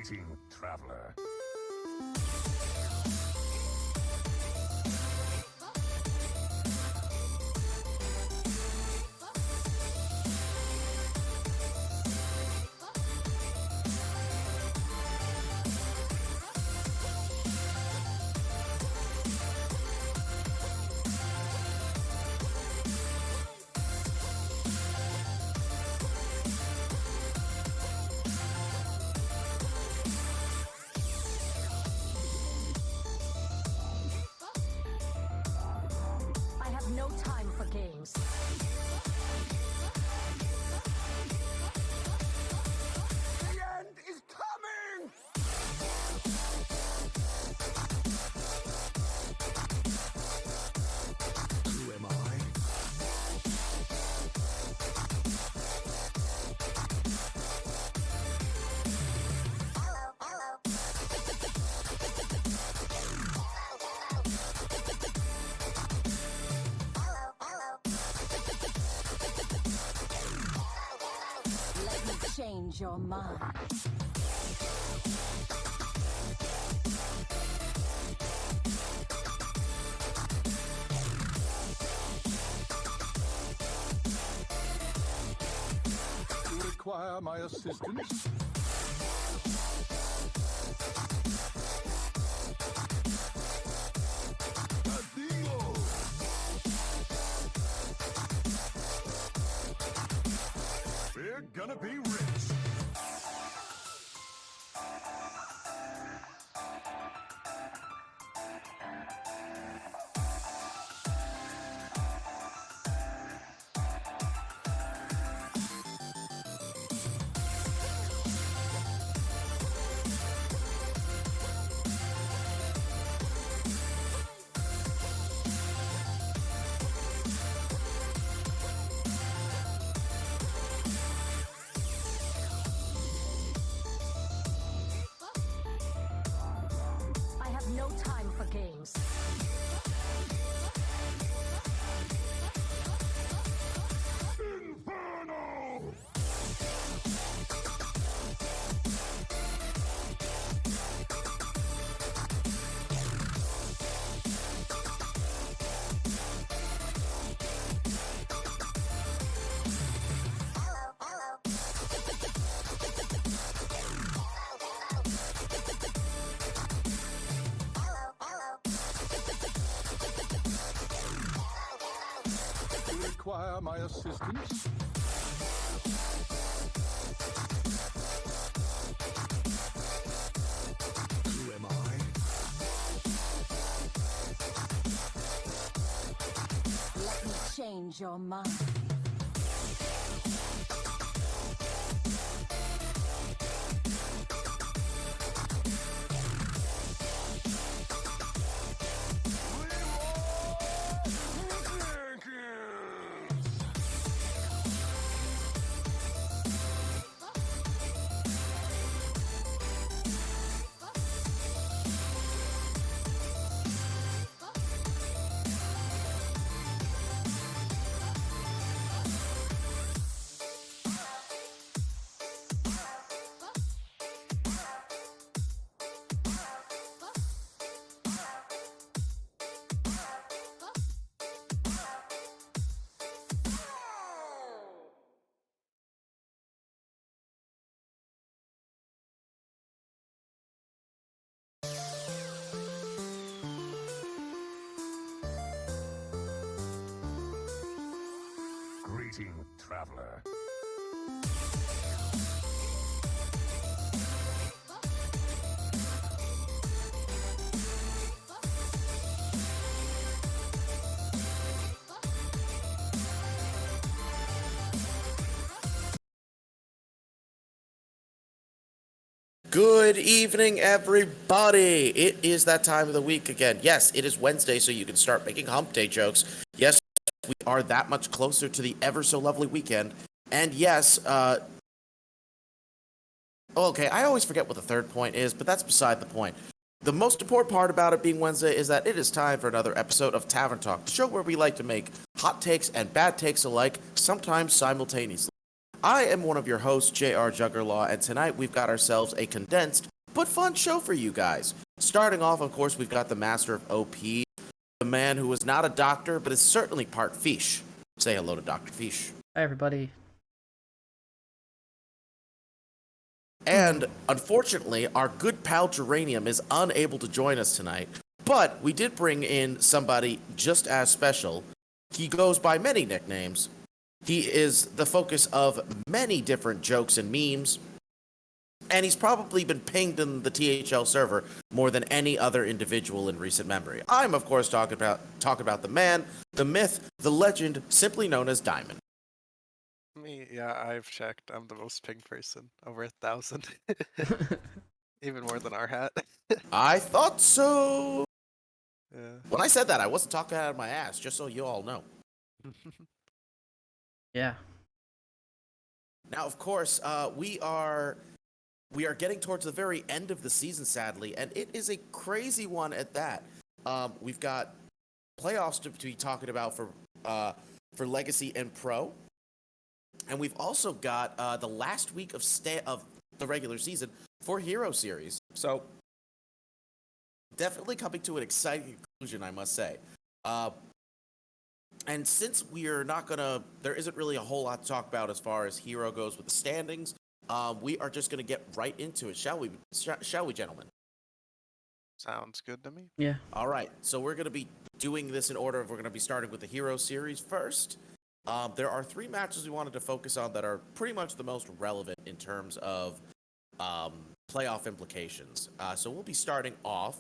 Greeting, traveler. I have no time for games. The end is coming! Who am I? Let me change your mind. You require my assistance? Adios! We're gonna be rich. I have no time for games. Inferno! You require my assistance? Who am I? Let me change your mind. Greeting, traveler. Good evening, everybody. It is that time of the week again. Yes, it is Wednesday, so you can start making hump day jokes. Yes, we are that much closer to the ever so lovely weekend. And yes, okay, I always forget what the third point is, but that's beside the point. The most important part about it being Wednesday is that it is time for another episode of Tavern Talk, the show where we like to make hot takes and bad takes alike, sometimes simultaneously. I am one of your hosts, J.R. Juggerlaw, and tonight we've got ourselves a condensed but fun show for you guys. Starting off, of course, we've got the master of OP, the man who is not a doctor, but is certainly part fish. Say hello to Dr. Fish. Hi, everybody. And unfortunately, our good pal Geranium is unable to join us tonight, but we did bring in somebody just as special. He goes by many nicknames. He is the focus of many different jokes and memes, and he's probably been pinged in the THL server more than any other individual in recent memory. I'm, of course, talking about the man, the myth, the legend, simply known as Diamond. Me, yeah, I've checked. I'm the most pinged person, over 1,000. Even more than our hat. I thought so. Yeah. When I said that, I wasn't talking out of my ass, just so you all know. Yeah. Now, of course, we are getting towards the very end of the season, sadly, and it is a crazy one at that. We've got playoffs to be talking about for Legacy and Pro, and we've also got the last week of the regular season for Hero Series. So, definitely coming to an exciting conclusion, I must say. And since there isn't really a whole lot to talk about as far as Hero goes with the standings, we are just gonna get right into it, shall we? Shall we, gentlemen? Sounds good to me. Yeah. All right. So we're gonna be doing this in order. We're gonna be starting with the Hero Series first. There are 3 matches we wanted to focus on that are pretty much the most relevant in terms of playoff implications. So we'll be starting off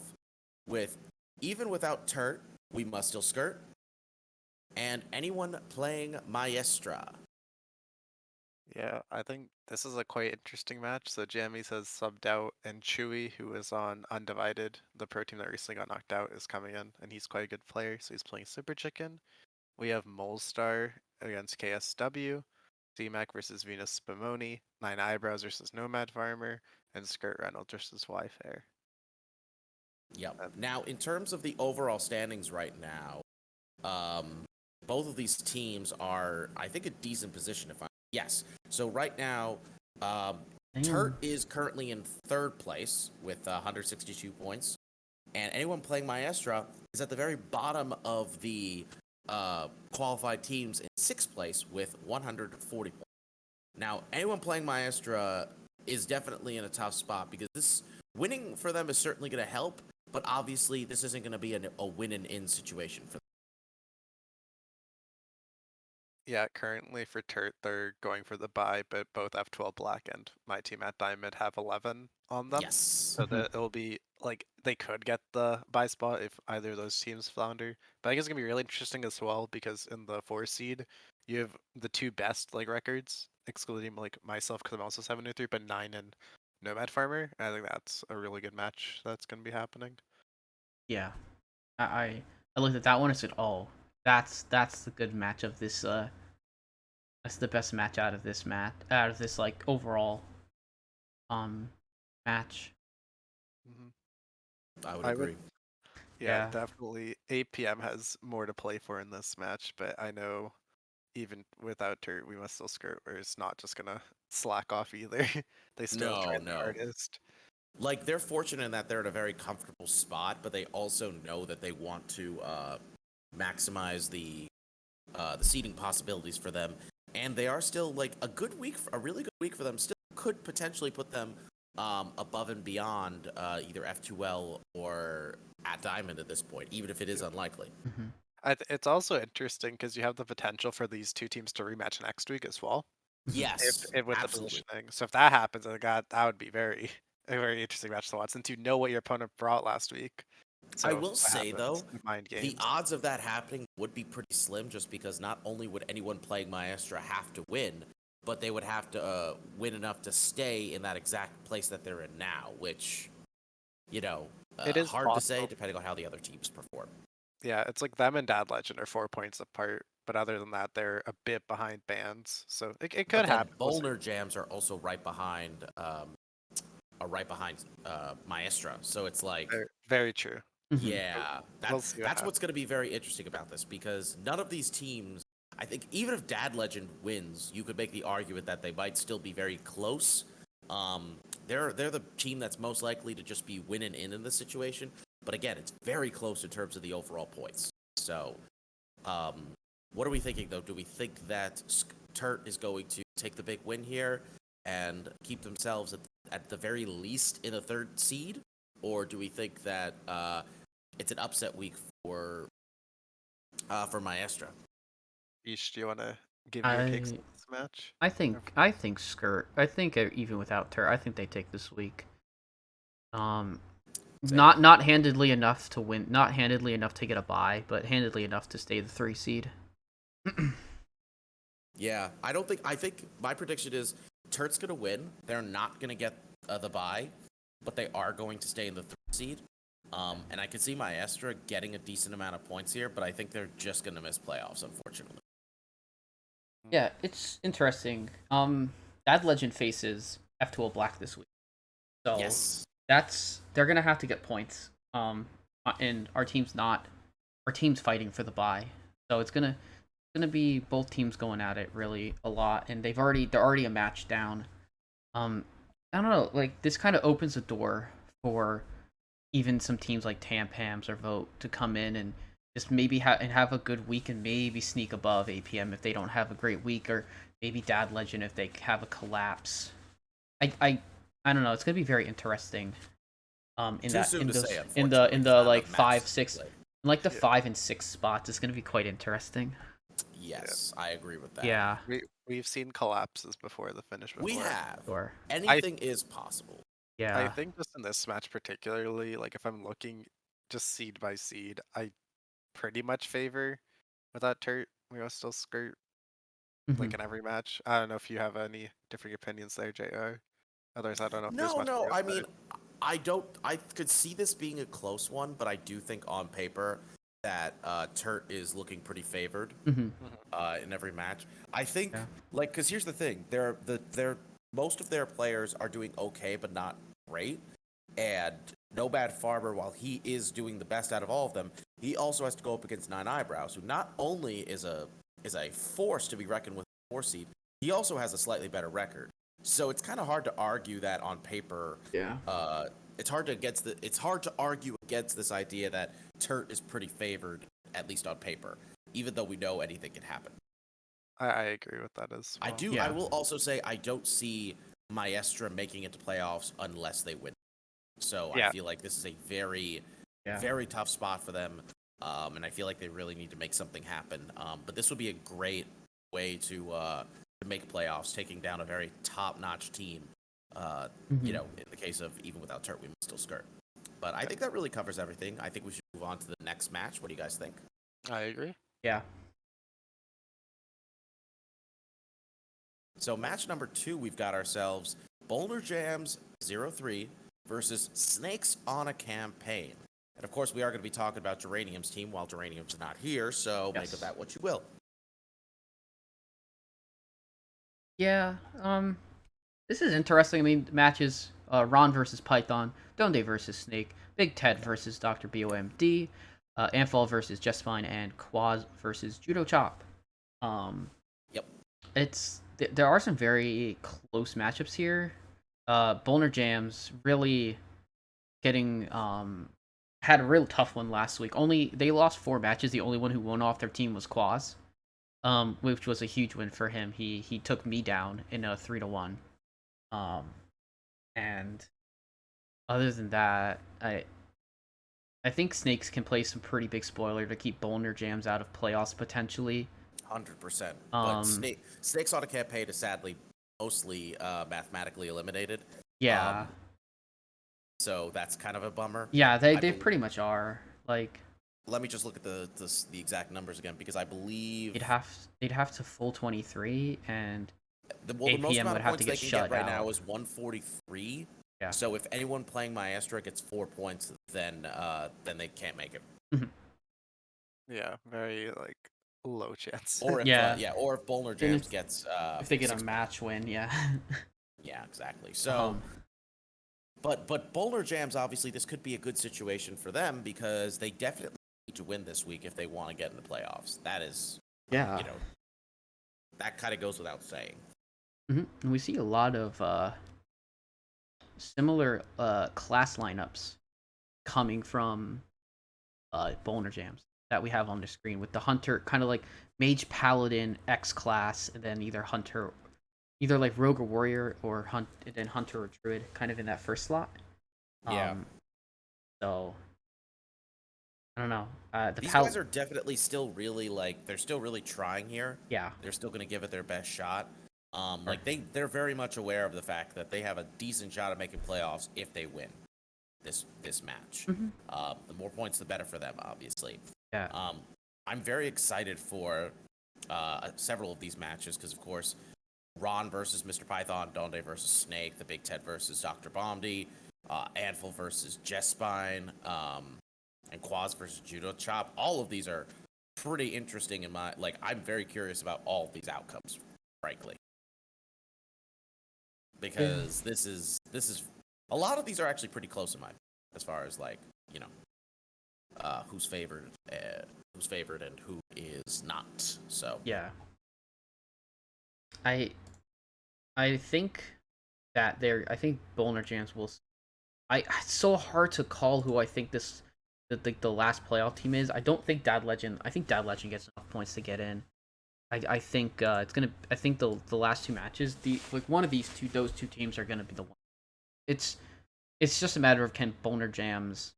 with even without Turt, we must still skirt. And anyone playing Maestra. Yeah, I think this is a quite interesting match. So Jammies has subbed out, and Chewy, who is on Undivided, the pro team that recently got knocked out, is coming in, and he's quite a good player, so he's playing Super Chicken. We have Molestar against KSW, C-Mac versus Venus Spumoni, Nine Eyebrows versus Nomad Farmer, and Skirt Reynolds versus Y-Fair. Yep. Now, in terms of the overall standings right now, both of these teams are, I think, a decent position. Yes. So right now, Turt is currently in 3rd place with 162 points, and anyone playing Maestra is at the very bottom of the qualified teams in 6th place with 140 points. Now, anyone playing Maestra is definitely in a tough spot because this winning for them is certainly going to help, but obviously this isn't going to be a win and in situation for them. Yeah, currently for Turt, they're going for the bye, but both have 12 black, and my team at Diamond have 11 on them. Yes. So that it'll be like they could get the bye spot if either of those teams flounder. But I guess it's gonna be really interesting as well because in the 4 seed, you have the 2 best like records, excluding like myself because I'm also 7-3, but 9 and Nomad Farmer. And I think that's a really good match that's gonna be happening. Yeah. I looked at that one and said, "Oh, that's the good match of this. That's the best match out of this like overall match." I would agree. Yeah, Yeah. definitely. 8 p.m. has more to play for in this match, but I know even without Turt, we must still skirt, where it's not just gonna slack off either. They still try their No. hardest. Like, they're fortunate in that they're in a very comfortable spot, but they also know that they want to maximize the seeding possibilities for them. And they are still, like, a really good week for them. Still could potentially put them above and beyond either F2L or at Diamond at this point, even if it is unlikely. It's also interesting because you have the potential for these 2 teams to rematch next week as well. Yes, If with absolutely. the positioning. So if that happens, that would be a very interesting match to watch since you know what your opponent brought last week. So I if will that say, happens, though, mind the games. odds of that happening would be pretty slim just because not only would anyone playing Maestra have to win, but they would have to win enough to stay in that exact place that they're in now, which, It is hard to say possible. depending on how the other teams perform. Yeah, it's like them and Dad Legend are 4 points apart, but other than that, they're a bit behind bands. So it could But then happen. Bolner Jams are also right behind Maestra, so it's like, Very true. yeah, We'll see what that's happens. what's going to be very interesting about this because none of these teams, I think, even if Dad Legend wins, you could make the argument that they might still be very close. they're the team that's most likely to just be winning in this situation. But again, it's very close in terms of the overall points. So, what are we thinking though? Do we think that Turt is going to take the big win here and keep themselves at the very least in a third seed, or do we think that it's an upset week for Maestra? Ish, do you want to give your takes I on this match? I think Skirt. I think even without Tur, I think they take this week. Same. Not handedly enough to win, not handedly enough to get a bye, but handedly enough to stay the 3 seed. Yeah, I think my prediction is Turt's gonna win. They're not gonna get the bye, but they are going to stay in the third seed. And I could see Maestra getting a decent amount of points here, but I think they're just gonna miss playoffs, unfortunately. Yeah, it's interesting. Bad Legend faces F2O Black this week, so Yes. they're gonna have to get points. And our team's fighting for the bye, so it's gonna be both teams going at it really a lot, and they're already a match down. I don't know, like this kind of opens the door for even some teams like Tampams or Vote to come in and just maybe have a good week and maybe sneak above APM if they don't have a great week, or maybe Dad Legend if they have a collapse. I don't know. It's gonna be very interesting. Too soon to say, in unfortunately, the 'cause like not enough 5, matches to 6, play. like the Yeah. 5 and 6 spots, it's gonna be quite interesting. Yes, I agree with that. Yeah, We've seen collapses before the finish before. We have. sure. Anything is possible. I Yeah. think just in this match particularly, like if I'm looking just seed by seed, I pretty much favor without Turt. We will still skirt like Mhm. in every match. I don't know if you have any different opinions there, JR. Otherwise, I don't know if there's No, much no. more to I say. mean, I don't. I could see this being a close one, but I do think on paper that Turt is looking pretty favored Mhm. in every match. I think, Yeah. like, because here's the thing: most of their players are doing okay, but not great. And No Bad Farmer, while he is doing the best out of all of them, he also has to go up against Nine Eyebrows, who not only is a force to be reckoned with, 4 seed, he also has a slightly better record. So it's kind of hard to argue that on paper. Yeah. It's hard to argue against this idea that Turt is pretty favored, at least on paper, even though we know anything can happen. I agree with that as well. I Yeah. will also say I don't see Maestra making it to playoffs unless they win. So I Yeah. feel like this is a very, Yeah. very tough spot for them, and I feel like they really need to make something happen. But this would be a great way to make playoffs, taking down a very top-notch team. Mhm. In the case of even without Turt, we must still skirt. But I think that really covers everything. I think we should move on to the next match. What do you guys think? I agree. Yeah. So match number 2, we've got ourselves Boulder Jams 03 versus Snakes on a Campaign. And of course, we are going to be talking about Geranium's team while Geranium's not here, so make Yes. of that what you will. Yeah. This is interesting. I mean, matches Ron versus Python, Donde versus Snake, Big Ted versus Dr. BOMD, Amphal versus Jespine, and Quaz versus Judo Chop. Yep. There are some very close matchups here. Boulder Jams really getting had a real tough one last week. They lost 4 matches. The only one who won off their team was Quaz, which was a huge win for him. He took me down in a 3-1. And other than that, I think Snakes can play some pretty big spoiler to keep Boulder Jams out of playoffs potentially. 100%. But Snakes on a Campaign is sadly mostly mathematically eliminated. Yeah. So that's kind of a bummer. Yeah, they pretty much are. Like, let me just look at the exact numbers again, because I believe they'd have to full 23, and the most APM amount would of have points to they get can shut get right out. now is 143. Yeah. So if anyone playing Maestra gets 4 points, then they can't make it. Yeah, very like low chance. Or if Yeah. or if Boulder Then Jams gets if they get 6 a match win, yeah. Yeah, exactly. So, Um, but Boulder Jams, obviously, this could be a good situation for them because they definitely need to win this week if they want to get in the playoffs. That is, yeah. that kind of goes without saying. And we see a lot of class lineups coming from Boner Jams that we have on the screen with the Hunter kind of like Mage Paladin X class, and then either like Rogue or Warrior or and then Hunter or Druid kind of in that first slot. Yeah. So I don't know. These guys are definitely still really they're still really trying here. Yeah. They're still going to give it their best shot. Like they're very much aware of the fact that they have a decent shot at making playoffs if they win this match. The more points, the better for them, obviously. Yeah. I'm very excited for several of these matches because, of course, Ron versus Mr. Python, Donde versus Snake, the Big Ted versus Dr. Bomdi, Anvil versus Jespine, and Quaz versus Judo Chop. All of these are pretty interesting in my I'm very curious about all of these outcomes, frankly. Because this is a lot of these are actually pretty close in my as far as who's favored and who is not. So yeah, I think that I think Boner Jams will. It's so hard to call who I think the last playoff team is. I don't think Dad Legend. I think Dad Legend gets enough points to get in. I think it's gonna. I think the last two matches, one of those two teams are gonna be the one. It's just a matter of can Boner Jams.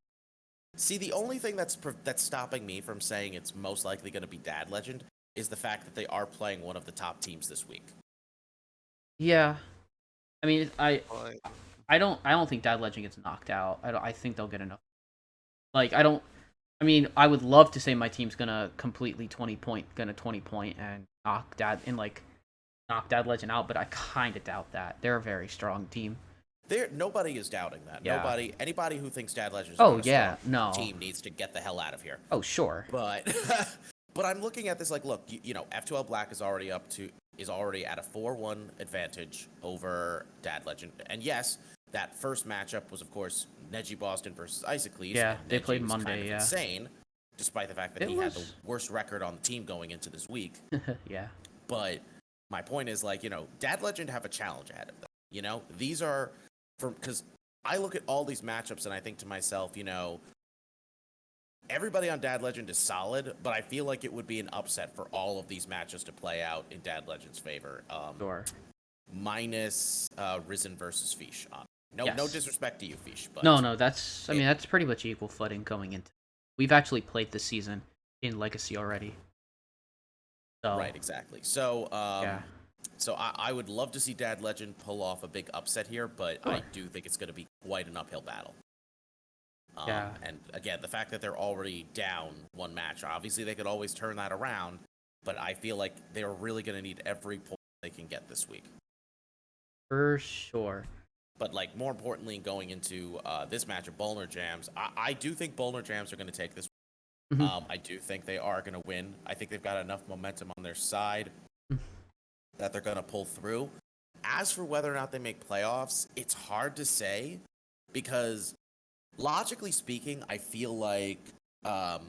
See, the only thing that's stopping me from saying it's most likely going to be Dad Legend is the fact that they are playing one of the top teams this week. Yeah, I mean, I don't think Dad Legend gets knocked out. I think they'll get enough. I mean, I would love to say my team's gonna completely 20 point and knock Dad Legend out, but I kind of doubt that. They're a very strong team. Nobody is doubting that. Yeah. Anybody who thinks Dad Legend is no team needs to get the hell out of here. Oh sure. But but I'm looking at this look, F2L Black is already at a 4-1 advantage over Dad Legend, and yes, that first matchup was of course Neji Boston versus Isocles. Yeah, they Neji played was Monday. Kind of yeah, insane, despite the fact that he had the worst record on the team going into this week. Yeah. But my point is Dad Legend have a challenge ahead of them. These are because I look at all these matchups and I think to myself, everybody on Dad Legend is solid, but I feel like it would be an upset for all of these matches to play out in Dad Legend's favor. Sure. Minus Risen versus Fish. No disrespect to you, Fish. But no, that's that's pretty much equal footing going into. We've actually played this season in Legacy already. So, right, exactly. So yeah. So I would love to see Dad Legend pull off a big upset here, but Sure. I do think it's going to be quite an uphill battle. Yeah. And again, the fact that they're already down one match, obviously they could always turn that around, but I feel like they're really going to need every point they can get this week. For sure. But more importantly, going into this match of Boulder Jams, I do think Boulder Jams are going to take this. Mm-hmm. I do think they are going to win. I think they've got enough momentum on their side that they're going to pull through. As for whether or not they make playoffs, it's hard to say because logically speaking, I feel like I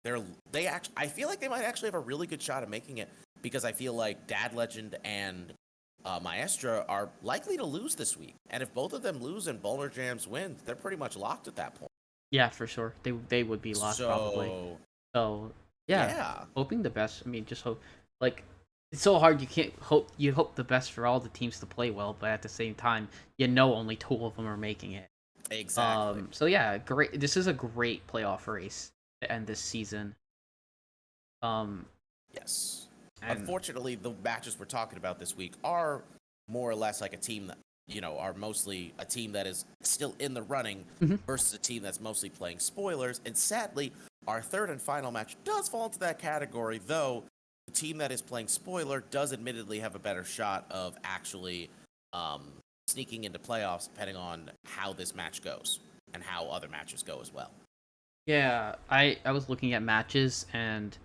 feel like they might actually have a really good shot at making it because I feel like Dad Legend and Maestra are likely to lose this week. And if both of them lose and Bowler Jams win, they're pretty much locked at that point. Yeah, for sure. They would be locked probably. So yeah, hoping the best. I mean, just hope. It's so hard. You can't hope. You hope the best for all the teams to play well, but at the same time, only two of them are making it. Exactly. So yeah, great. This is a great playoff race to end this season. Yes. Unfortunately, the matches we're talking about this week are more or less like a team that are mostly a team that is still in the running versus a team that's mostly playing spoilers. And sadly, our third and final match does fall into that category, though the team that is playing spoiler does admittedly have a better shot of actually sneaking into playoffs depending on how this match goes and how other matches go as well. Yeah, I was looking at matches and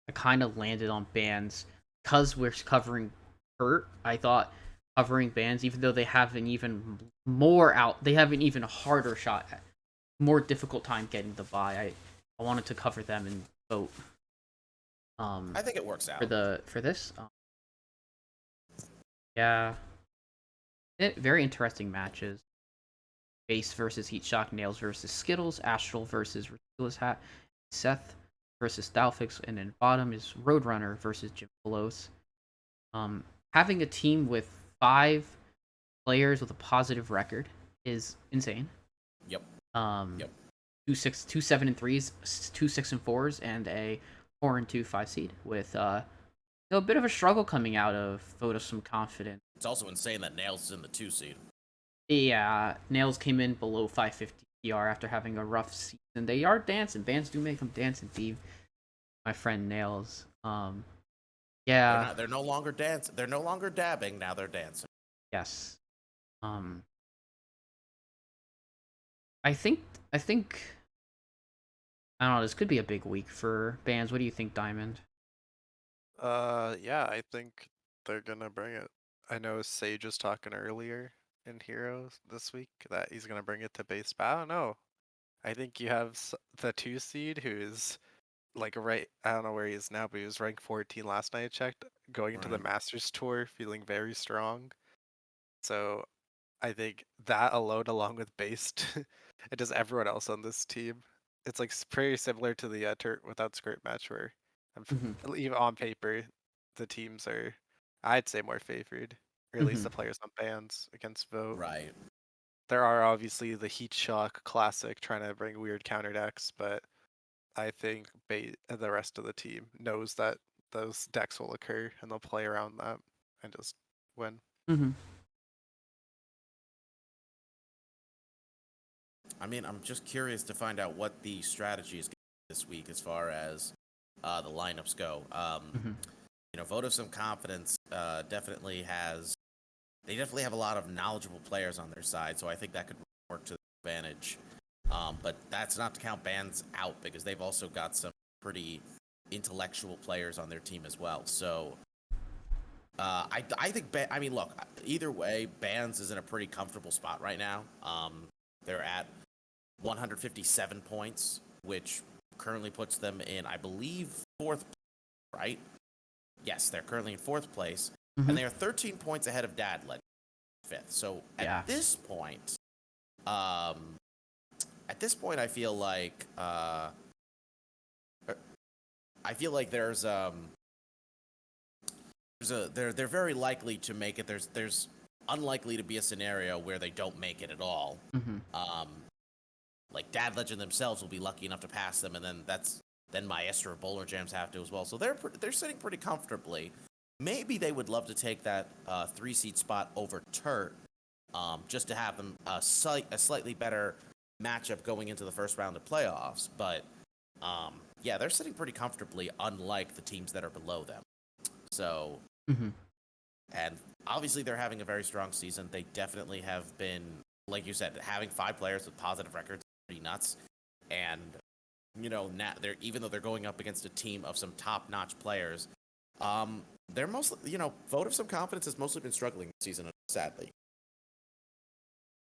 I kind of landed on bands because we're covering hurt. I thought covering bands, even though they have an even harder shot, more difficult time getting the bye. I wanted to cover them and vote. I think it works out for this. Yeah, very interesting matches. Base versus Heat Shock, Nails versus Skittles, Astral versus Ridiculous Hat, Seth versus Stylefix, and then bottom is Roadrunner versus Jim Pelos. Having a team with 5 players with a positive record is insane. Yep. Yep. 2 7 and 3s, 2 6 and 4s, and a 4 and 2 5 seed with a bit of a struggle coming out of Vote of Some Confidence. It's also insane that Nails is in the 2 seed. Yeah, Nails came in below 550 PR after having a rough season. They are dancing. Bands do make them dance indeed. My friend Nails. Yeah. They're no longer dancing. They're no longer dabbing. Now they're dancing. Yes. I think I don't know, this could be a big week for bands. What do you think, Diamond? Yeah, I think they're gonna bring it. I know Sage was talking earlier in Heroes this week that he's gonna bring it to base, but I don't know. I think you have the 2 seed who is like I don't know where he is now, but he was ranked 14 last night I checked, going into the Right. Masters Tour feeling very strong. So I think that alone, along with Based, and just everyone else on this team, it's like pretty similar to the Turret Without Script match where even on paper, the teams are, I'd say, more favored, or at least the players on bans against Vote. Right. There are obviously the Heat Shock Classic trying to bring weird counter decks, but I think the rest of the team knows that those decks will occur and they'll play around that and just win. I mean, I'm just curious to find out what the strategy is this week as far as the lineups go. Vote of Some Confidence definitely has. They definitely have a lot of knowledgeable players on their side, so I think that could work to their advantage. But that's not to count bands out because they've also got some pretty intellectual players on their team as well. So I think I mean, look, either way, bands is in a pretty comfortable spot right now. They're at 157 points, which currently puts them in, I believe, 4th, right? Yes, they're currently in 4th place, and they are 13 points ahead of Dad Legend, 5th. So at this point, I feel like they're very likely to make it. There's unlikely to be a scenario where they don't make it at all. Like Dad Legend themselves will be lucky enough to pass them, and then Maestro Bowler Jams have to as well. So they're sitting pretty comfortably. Maybe they would love to take that 3 seed spot over Turt, just to have them a slightly better matchup going into the first round of playoffs. But yeah, they're sitting pretty comfortably, unlike the teams that are below them. So, and obviously they're having a very strong season. They definitely have been, like you said, having 5 players with positive records is pretty nuts. And now even though they're going up against a team of some top-notch players, they're mostly, Vote of Some Confidence has mostly been struggling this season, sadly.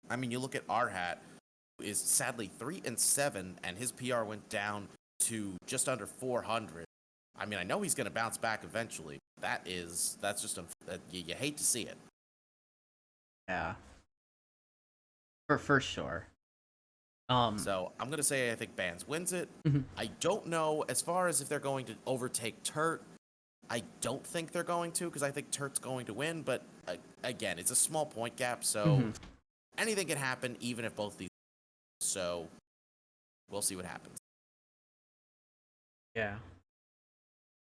I mean, you look at Arhat, who is sadly 3-7, and his PR went down to just under 400. I mean, I know he's going to bounce back eventually. That's just you hate to see it. Yeah, for sure. So I'm gonna say I think Bands wins it. I don't know as far as if they're going to overtake Turt. I don't think they're going to because I think Turt's going to win. But again, it's a small point gap, so anything can happen even if both these. So we'll see what happens. Yeah,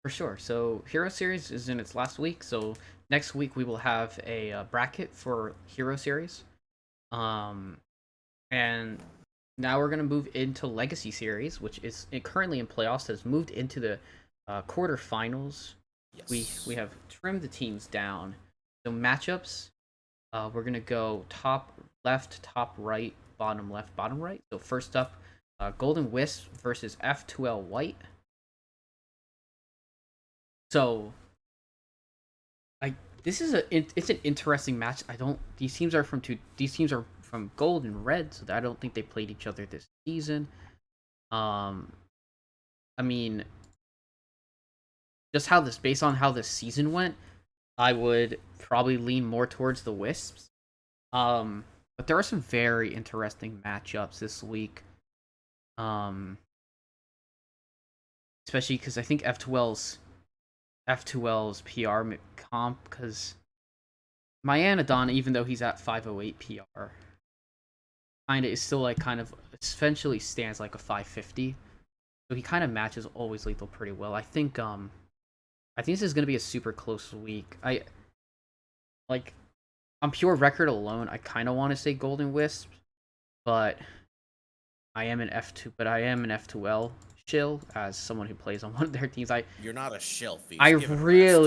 for sure. So Hero Series is in its last week. So next week we will have a bracket for Hero Series. And now we're gonna move into Legacy Series, which is currently in playoffs. Has moved into the quarterfinals. Yes. We have trimmed the teams down. So matchups, we're gonna go top left, top right, bottom left, bottom right. So first up, Golden Wisp versus F2L White. So, it's an interesting match. These teams are from Gold and Red, so I don't think they played each other this season. I mean, just based on how this season went, I would probably lean more towards the Wisps. But there are some very interesting matchups this week. Especially because I think F2L's PR comp, because Myanodon, even though he's at 508 PR, kinda is still like kind of essentially stands like a 550. So he kind of matches always lethal pretty well. I think this is gonna be a super close week. Like on pure record alone, I kind of want to say Golden Wisp, but I am an F2L shill as someone who plays on one of their teams. You're not a shill, Feast. I Give it a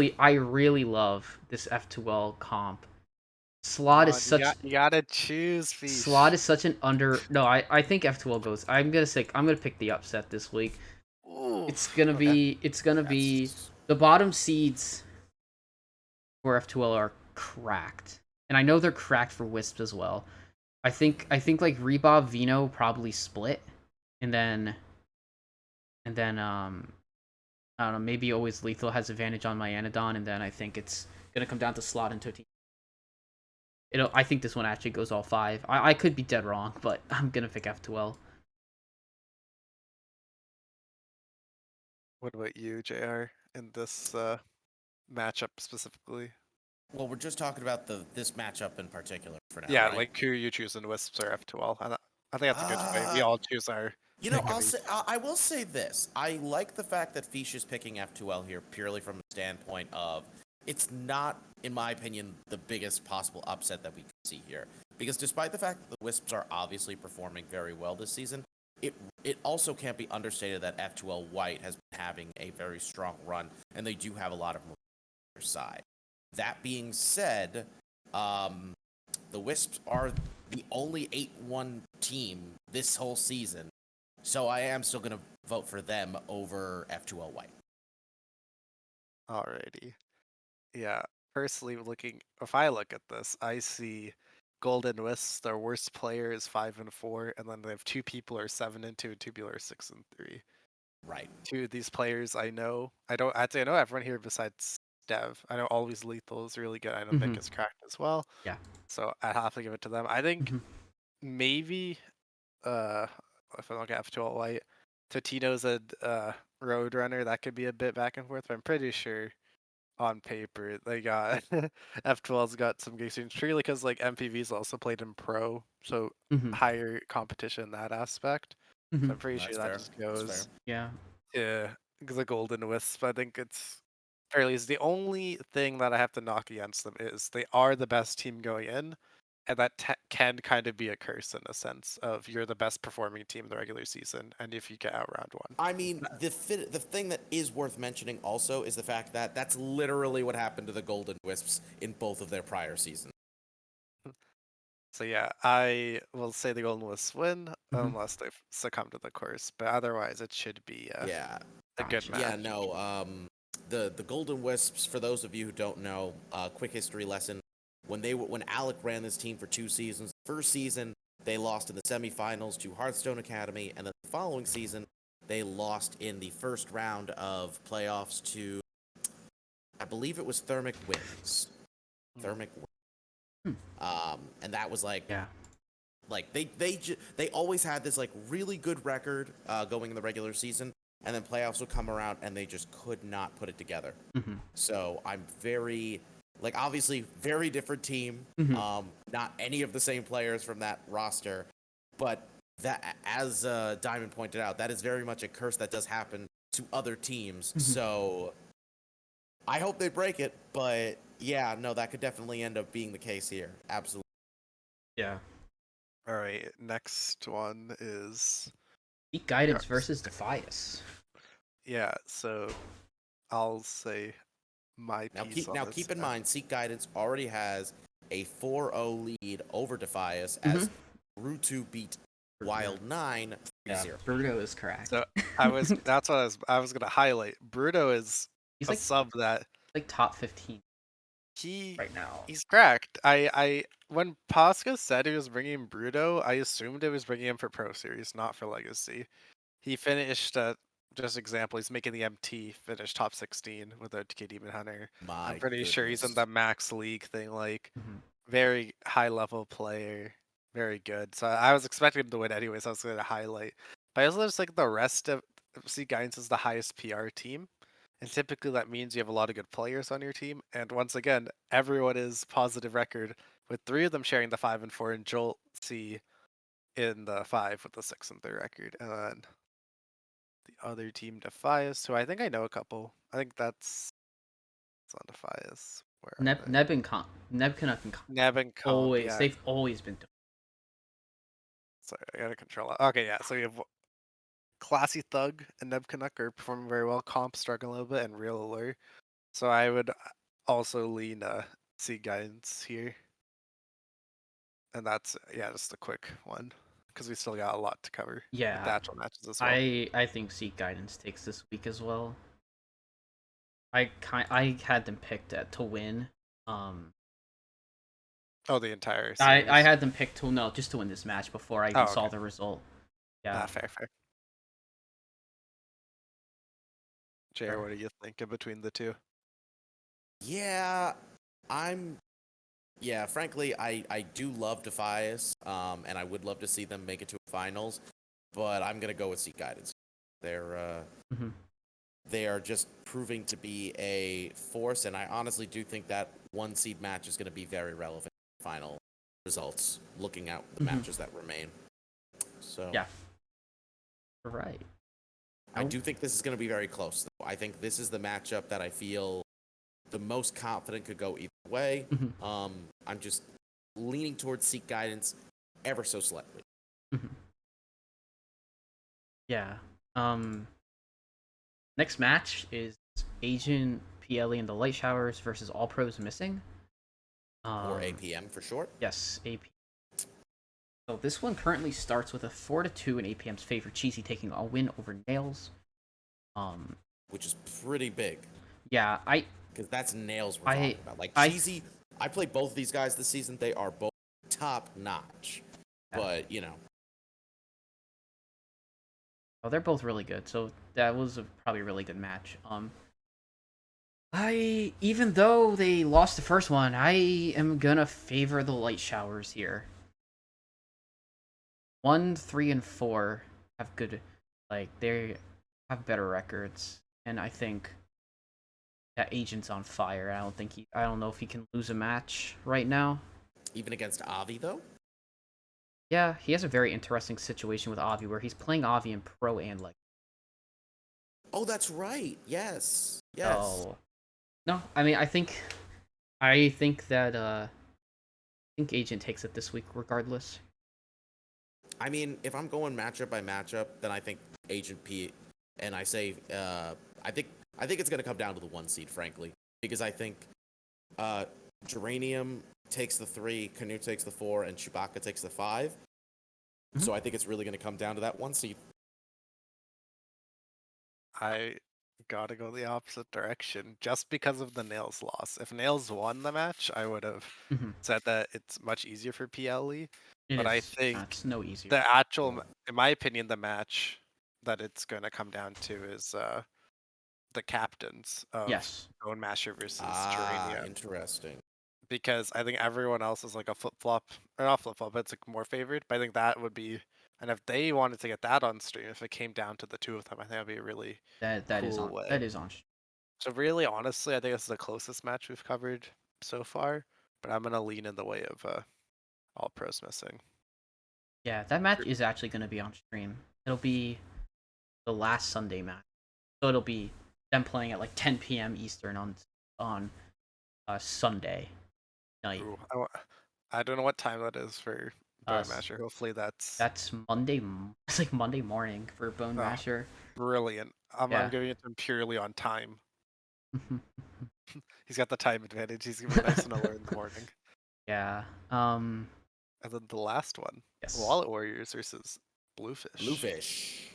rest. I really love this F2L comp. Come Slot is on, such you gotta choose, Fish. Slot is such an under. No, I think F2L goes. I'm gonna pick the upset this week. Ooh, It's gonna okay. be the bottom seeds for F2L are cracked, and I know they're cracked for Wisp as well. I think like Rebob Vino probably split, and then I don't know, maybe always lethal has advantage on my Anodon, and then I think it's gonna come down to Slot and Toti. I think this one actually goes all 5. I could be dead wrong, but I'm gonna pick F2L. What about you, JR, in this matchup specifically? Well, we're just talking about this matchup in particular for now, Yeah, right? like who you choosing, Wisps or F2L? I think that's a good fight. We Uh, all choose our You know, pick of each. I will say this. I like the fact that Fish is picking F2L here purely from the standpoint of it's not, in my opinion, the biggest possible upset that we can see here. Because despite the fact that the Wisps are obviously performing very well this season, it also can't be understated that F2L White has been having a very strong run, and they do have a lot of moves on their side. That being said, the Wisps are the only 8-1 team this whole season, so I am still going to vote for them over F2L White. Alrighty. Yeah, personally if I look at this, I see Golden Wisps, their worst player is 5-4, and then they have 2 people are 7-2, and 2 people are 6-3. Right. 2 of these players I know. I'd say I know everyone here besides Dev. I know Always Lethal is really good. I know Mick is cracked as well. Yeah. So I have to give it to them. I think Mhm. maybe if I look at F2L White, Totino's a Roadrunner. That could be a bit back and forth, but I'm pretty sure on paper they got F12's got some good students purely because like MPV's also played in pro, so Mhm. higher competition in that aspect. So Mhm. I'm pretty That's sure that fair. just That's goes fair. Yeah. to the Golden Wisp. I think it's fairly is the only thing that I have to knock against them is they are the best team going in, and that can kind of be a curse in a sense of you're the best performing team in the regular season, and if you get out round one. I mean, the thing that is worth mentioning also is the fact that that's literally what happened to the Golden Wisps in both of their prior seasons. So yeah, I will say the Golden Wisps win Mhm. unless they succumb to the course, but otherwise it should be Yeah. a good Gotcha. Yeah, match. no. The Golden Wisps, for those of you who don't know, quick history lesson. When Alec ran this team for 2 seasons, first season they lost in the semifinals to Hearthstone Academy, and then the following season they lost in the first round of playoffs to, I believe it was Thermic Winds. Thermic Winds. Hmm. And that was like Yeah. they always had this like really good record going in the regular season, and then playoffs would come around and they just could not put it together. Mhm. So I'm very obviously very different team. Mhm. Not any of the same players from that roster, but that, as Diamond pointed out, that is very much a curse that does happen to other teams. Mhm. So I hope they break it, but yeah, no, that could definitely end up being the case here. Absolutely. Yeah. All right, next one is Seek Guidance Yes. versus Defias. yeah. So I'll say my Now piece on this. keep in mind, Seek Guidance already has a 4-0 lead over Defias as Mhm. Rutu beat Wild 9 Yeah. 3-0. Bruno is correct. So that's what I was gonna highlight. Bruno is He's a like sub that top 15 he right now. he's cracked. I when Pasca said he was bringing Bruto, I assumed it was bringing him for Pro Series, not for Legacy. He finished just example, he's making the MT finish top 16 without TK Demon Hunter. I'm My pretty sure he's in goodness. the Max League thing, like Mhm. very high level player. Very good. So I was expecting him to win anyways. I was going to highlight. But I also just like the rest of Sea Guidance is the highest PR team. And typically that means you have a lot of good players on your team. And once again, everyone is positive record with 3 of them sharing the 5 and 4 and Jolt C in the 5 with the 6 and 3 record. And then the other team Defias, who I think I know a couple. I think it's on Defias. Where are they? Neb Canuck and Comp Neb and Comp, always yeah. they've always been. Sorry, I gotta control it. Okay, yeah. So you have Classy Thug and Neb Canuck are performing very well. Comp struggling a little bit and Real Allure. So I would also lean Sea Guidance here. And that's just a quick one because we still got a lot to cover with the Yeah, actual matches as well. I think Seek Guidance takes this week as well. I had them picked to win. Oh, the entire I series. had them picked to no just to win this match before I even Oh, saw okay. the result. Yeah. Fair. JR, what are you thinking between the two? Yeah, I'm. Yeah, frankly, I do love Defias, and I would love to see them make it to finals, but I'm gonna go with Seek Guidance. They're Mhm. they are just proving to be a force, and I honestly do think that 1 seed match is gonna be very relevant in final results. Looking at the Mhm. matches that remain, so Yeah. Right. I do think this is gonna be very close. Though. I think this is the matchup that I feel the most confident could go either way. Mhm. I'm just leaning towards Seek Guidance ever so slightly. Mhm. Yeah. Um. Next match is Agent PLE and the Light Showers versus All Pros Missing. Or APM for short. Yes, AP. So this one currently starts with a 4-2 in APM's favor. Cheesy taking a win over Nails. Which is pretty big. Yeah, Because that's Nails we're I, talking about. Like I, Cheesy, I played both of these guys this season. They are both top notch. yeah. But, you know. Oh, they're both really good. So that was probably a really good match. I even though they lost the first one, I am gonna favor the Light Showers here. 1, 3, and 4 have good, like they have better records, and I think that Agent's on fire. I don't know if he can lose a match right now. Even against Avi, though? Yeah, he has a very interesting situation with Avi where he's playing Avi in pro and like. Oh, that's right. Yes. Yes. So no, I mean I think that I think Agent takes it this week regardless. I mean, if I'm going matchup by matchup, then I think Agent P, and I say, I think it's going to come down to the 1 seed, frankly, because I think Geranium takes the 3, Canoe takes the 4, and Chewbacca takes the 5. Mhm. So I think it's really going to come down to that 1 seed. I gotta go the opposite direction just because of the Nails loss. If Nails won the match, I would have Mhm. said that it's much easier for PLE. It But I is. think It's no easier. the actual, in my opinion, the match that it's going to come down to is the captains of Yes. Bone Masher versus Ah, Geranium. interesting. Because I think everyone else is like a flip flop, or not flip flop, but it's like more favored. But I think that would be, and if they wanted to get that on stream, if it came down to the 2 of them, I think that'd be a really That is cool on. way. That is on. So really, honestly, I think this is the closest match we've covered so far. But I'm gonna lean in the way of all pros missing. Yeah, that match is actually going to be on stream. It'll be the last Sunday match. So it'll be them playing at like 10 p.m. Eastern on Sunday night. Ooh, I don't know what time that is for Uh, Bone Masher. Hopefully that's that's Monday. It's like Monday morning for Bone oh, Masher. brilliant. I'm Yeah. giving it to him purely on time. He's got the time advantage. He's gonna be nice and alert in the morning. Yeah. And then the last one, Yes. Wallet Warriors versus Bluefish. Bluefish.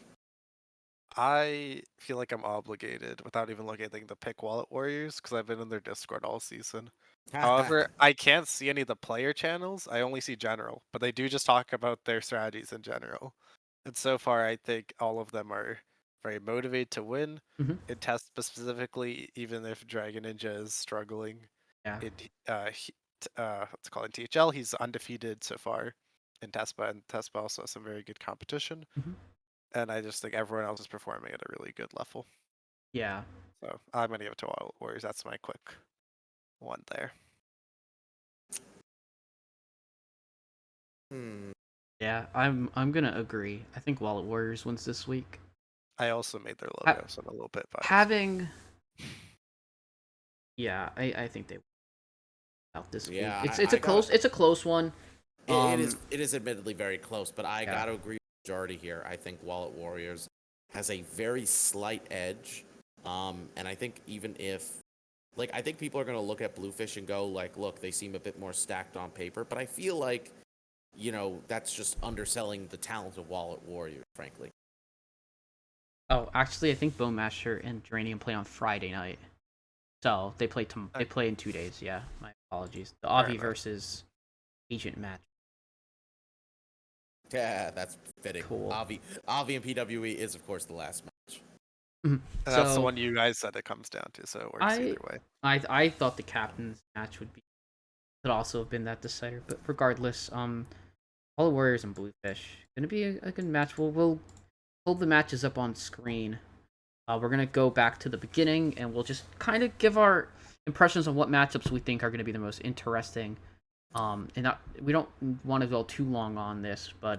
I feel like I'm obligated, without even looking at anything, to pick Wallet Warriors because I've been in their Discord all season. However, I can't see any of the player channels. I only see general, but they do just talk about their strategies in general. And so far, I think all of them are very motivated to win. Mhm. In test specifically, even if Dragon Ninja is struggling Yeah. in what's it called in THL, he's undefeated so far. in TESPA, and TESPA also has some very good competition. Mhm. And I just think everyone else is performing at a really good level. Yeah. So I'm gonna give it to Wild Warriors. That's my quick one there. Hmm. Yeah, I'm gonna agree. I think Wallet Warriors wins this week. I also made their Ha- logo, so I'm a little bit biased. Having, yeah, I think they win out this week. Yeah, It's I a gotta. close one. It is admittedly very close, but I Yeah. gotta agree with the majority here. I think Wallet Warriors has a very slight edge. And I think even if like I think people are gonna look at Bluefish and go like, look, they seem a bit more stacked on paper, but I feel like, that's just underselling the talent of Wallet Warriors, frankly. Oh, actually, I think Bowmaster and Geranium play on Friday night. So they play they Okay. play in 2 days. Yeah, my apologies. The Fair Avi enough. versus Agent match. Yeah, that's fitting. Cool. Avi and PWE is of course the last match. And that's the So one you guys said it comes down to, so it works I either way. I thought the captain's match could also have been that decider, but regardless, all the Warriors and Bluefish gonna be a good match. We'll pull the matches up on screen. We're gonna go back to the beginning, and we'll just kind of give our impressions on what matchups we think are gonna be the most interesting. And we don't want to go too long on this, but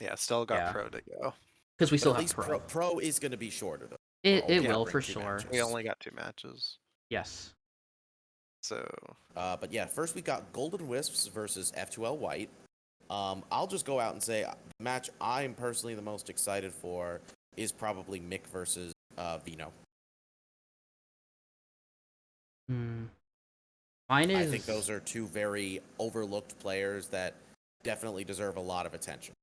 Yeah, still got yeah, pro to go. because we But still at have least pro. pro is gonna be shorter though. It We're will only for covering two sure. matches. We only got 2 matches. Yes. So But yeah, first we got Golden Wisps versus F2L White. I'll just go out and say the match I'm personally the most excited for is probably Mick versus Vino. Hmm. Mine is. I think those are two very overlooked players that definitely deserve a lot of attention.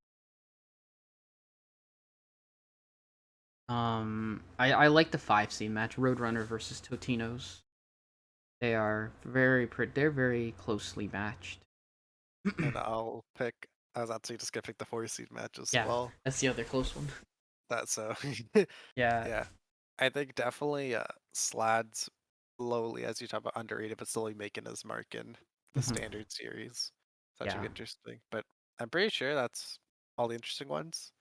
I like the 5 seed match, Roadrunner versus Totinos. They are they're very closely matched. and I'll pick. I was actually just gonna pick the 4 seed match as Yeah, well. that's the other close one. That's so. Yeah, Yeah, I think definitely Slad's slowly, as you talk about, underrated, but slowly making his mark in the Mhm. standard series. That should Yeah. be interesting. But I'm pretty sure that's all the interesting ones.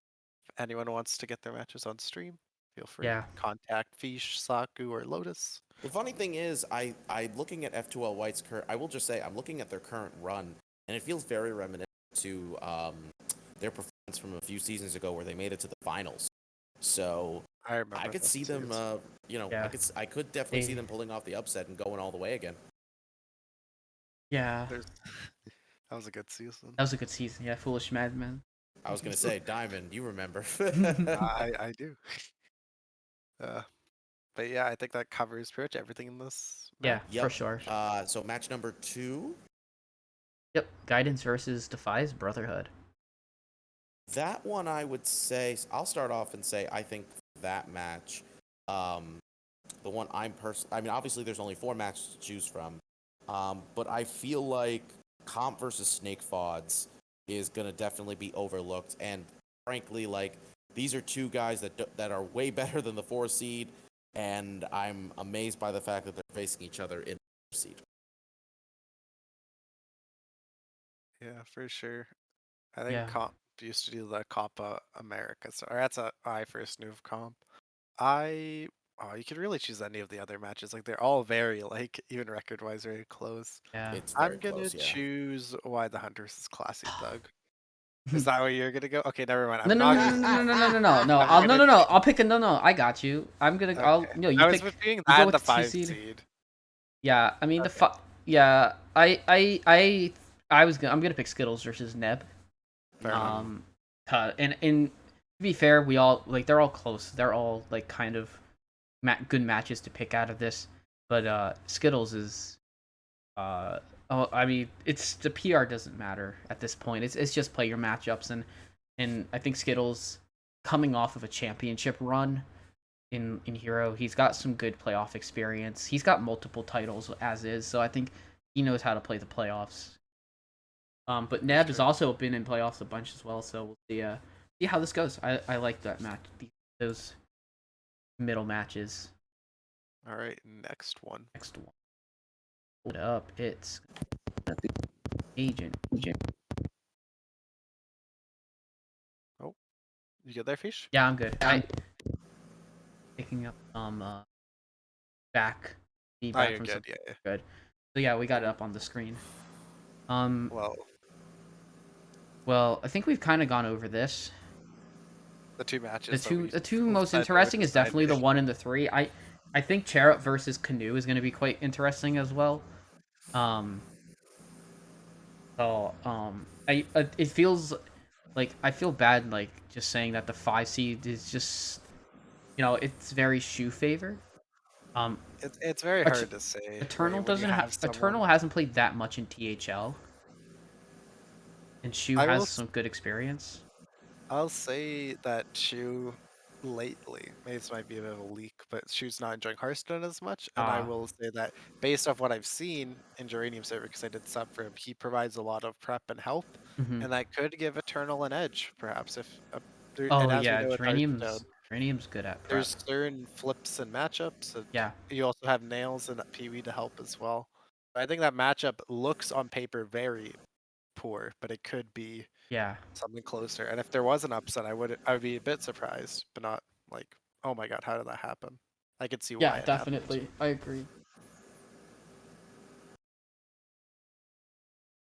If anyone wants to get their matches on stream, feel free. Yeah. Contact Fish, Saku, or Lotus. The funny thing is, I looking at F2L White's current. I will just say I'm looking at their current run, and it feels very reminiscent to their performance from a few seasons ago, where they made it to the finals. So I remember I could that see them. series. Yeah. I could definitely see They- them pulling off the upset and going all the way again. Yeah. There's that was a good season. That was a good season. Yeah, Foolish Madman. I was gonna say Diamond, you remember? I do. Uh, but yeah, I think that covers pretty much everything in this Yeah, match. Yep. for sure. So match number 2. Yep. Guidance versus Defies Brotherhood. That one I would say I'll start off and say I think that match, the one I mean obviously there's only 4 matches to choose from, but I feel like Comp versus Snake Fods is gonna definitely be overlooked, and frankly like these are two guys that are way better than the 4 seed, and I'm amazed by the fact that they're facing each other in the 4 seed. Yeah, for sure. I think Yeah. Comp used to do the Copa America, so or that's I first knew of Comp. I you could really choose any of the other matches. Like they're all very like even record wise very close. Yeah. It's very I'm gonna close, yeah. choose Why the Hunters is Classy Thug. Is that where you're gonna go? Okay, never mind. No, I'm no, not no, gonna. no, no, no, no, no, no, no. I'm No, gonna no, no. pick- I'll pick a no, no. I got you. I'm gonna. I'll. Okay. No, you I was pick. between You that go and with the the 2 5 seed. seed. Yeah, I mean Okay. yeah, I'm gonna pick Skittles versus Neb. Fair enough. And to be fair, we all like they're all close. They're all like kind of good matches to pick out of this. But Skittles is oh, I mean it's the PR doesn't matter at this point. It's just play your matchups, and I think Skittles coming off of a championship run in Hero, he's got some good playoff experience. He's got multiple titles as is, so I think he knows how to play the playoffs. But Neb has sure. also been in playoffs a bunch as well, so we'll see how this goes. I like that match, those middle matches. All right, next one. Next one, hold up, it's Agent You good there, Fish? Yeah, I'm good. I picking up back Oh, feedback you're from some good. Yeah, yeah. good. So yeah, we got it up on the screen. Well, Well, I think we've kind of gone over this. the two matches that The two most said that were interesting is definitely the decided. 1 and the 3. I think Charrot versus Canoe is going to be quite interesting as well. Um, it feels like I feel bad like just saying that the 5 seed is just it's very shoe favored. Um, It's very hard to say, right? Eternal When you doesn't have have someone, Eternal hasn't played that much in THL, and Shu I has will. some good experience. I'll say that Shu lately, maybe this might be a bit of a leak, but Shu's not enjoying Hearthstone as much. And I Ah, will say that based off what I've seen in Geranium server, because I did sub for him, he provides a lot of prep and help, hmm. and that could give Eternal an edge, perhaps. If and Oh as we yeah, know with Hearthstone, Geranium's good at prep. there's certain flips and matchups, and Yeah, you also have Nails and Pee-wee to help as well. I think that matchup looks on paper very poor, but it could be yeah, something closer. And if there was an upset, I would be a bit surprised, but not like, oh my god, how did that happen? I could see why yeah, it happened. definitely. I agree.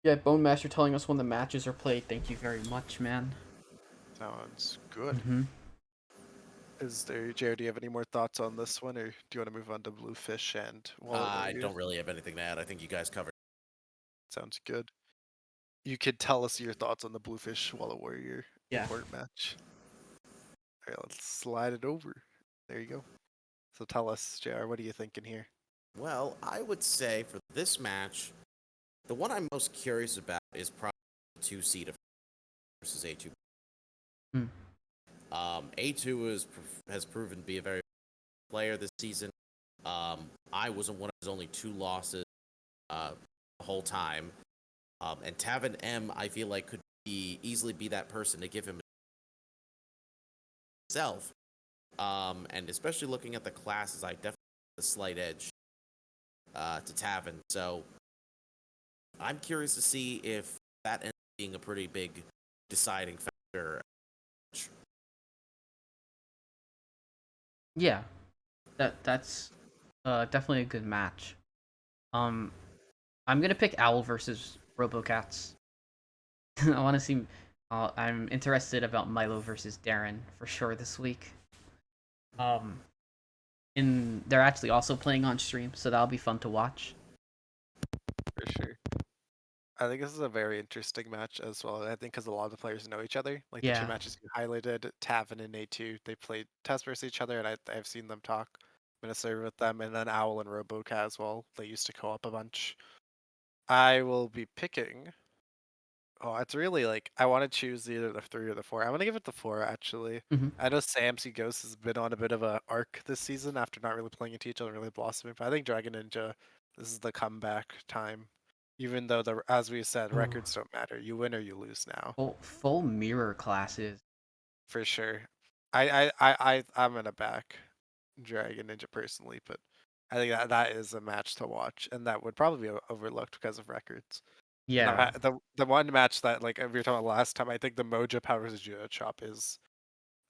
Yeah, Bone Master telling us when the matches are played. Thank you very much, man. Sounds good. Mm-hmm. Is there, Jared, do you have any more thoughts on this one, or do you want to move on to Bluefish and Wallet I Warrior? don't really have anything to add. I think you guys covered. Sounds good. You could tell us your thoughts on the Bluefish Wallet Warrior Yeah. important match. All right, let's slide it over. There you go. So tell us, JR, what are you thinking here? Well, I would say for this match, the one I'm most curious about is probably 2 seed versus A2. Hmm. A2 has proven to be a very good player this season. I was one of his only 2 losses the whole time. And Tavern M, I feel like could easily be that person to give him himself. And especially looking at the classes, I definitely have a slight edge to Tavern. So I'm curious to see if that ends up being a pretty big deciding factor. Yeah, that's definitely a good match. Um, I'm gonna pick Owl versus RoboCats. I want to see. I'm interested about Milo versus Darren for sure this week. Um, and they're actually also playing on stream, so that'll be fun to watch. For sure. I think this is a very interesting match as well. I think because a lot of the players know each other. Like the two Yeah. matches you highlighted, Tavern and A2, they played test versus each other, and I've seen them talk. I'm gonna serve with them, and then Owl and RoboCat as well. They used to co-op a bunch. I will be picking. Oh, it's really like I want to choose either the 3 or the 4. I'm gonna give it the 4 actually. Hmm. I know Samsy Ghost has been on a bit of a arc this season after not really playing into each other and really blossoming. But I think Dragon Ninja, this is the comeback time. Even though as we said, Oh, records don't matter. You win or you lose now. full mirror classes. For sure. I'm gonna back Dragon Ninja personally, but I think that is a match to watch, and that would probably be overlooked because of records. And Yeah. the one match that like we were talking about last time, I think the Mojo Power versus Judo Chop is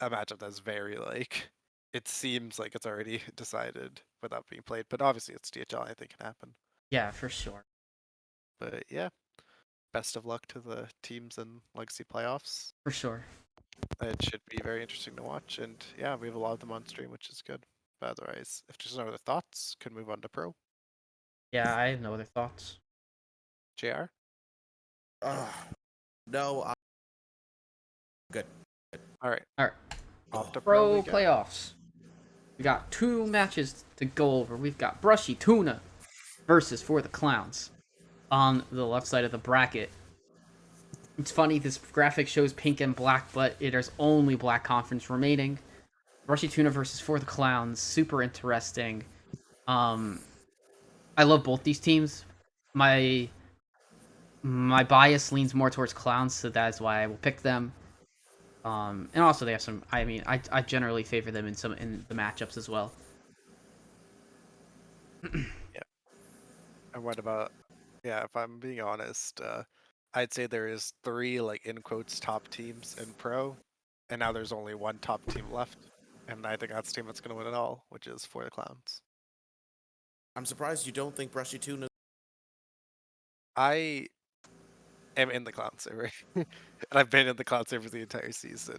a matchup that's very like it seems like it's already decided without being played, but obviously it's DHL. Anything can happen. Yeah, for sure. But yeah, best of luck to the teams in Legacy playoffs. For sure. It should be very interesting to watch, and yeah, we have a lot of them on stream, which is good. But otherwise, if there's no other thoughts, could move on to Pro. Yeah, I have no other thoughts. JR? No, I'm good. All right, All right. off to Pro we Pro go. playoffs. We got 2 matches to go over. We've got Brushy Tuna versus For the Clowns on the left side of the bracket. It's funny, this graphic shows pink and black, but there's only black conference remaining. Brushy Tuna versus For the Clowns, super interesting. Um, I love both these teams. My bias leans more towards Clowns, so that is why I will pick them. And also they have some. I mean, I generally favor them in the matchups as well. Yeah. And what about, yeah, if I'm being honest, I'd say there is 3 like in quotes top teams in Pro. and now there's only one top team left, and I think that's the team that's going to win it all, which is For the Clowns. I'm surprised you don't think Brushy Tuna. I am in the Clown server, and I've been in the Clown server the entire season,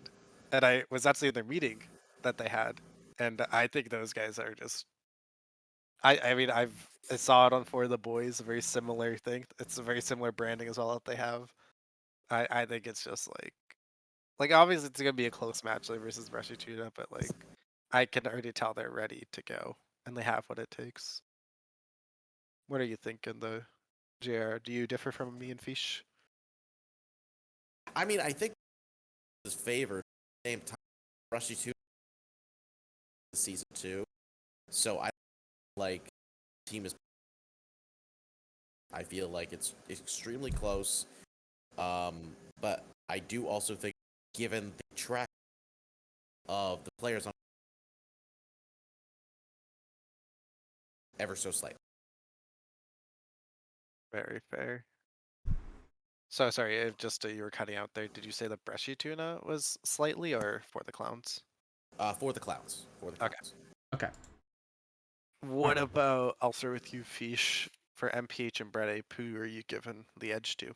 and I was actually in their meeting that they had, and I think those guys are just. I mean I saw it on For the Boys, a very similar thing. It's a very similar branding as well that they have. I think it's just like obviously it's gonna be a close match like versus Brushy Tuna, but like I can already tell they're ready to go and they have what it takes. What are you thinking though, JR? Do you differ from me and Fish? I mean, I think his favor. Same time, Brushy Tuna season 2, so I like team is. I feel like it's extremely close, but I do also think, given the track of the players on ever so slightly. Very fair. So sorry, if just you were cutting out there. Did you say the Brushy Tuna was slightly or For the Clowns? For the Clowns. For the Okay. Clowns. Okay. What about, I'll start with you, Fish. For MPH and Brett Ape, who are you giving the edge to?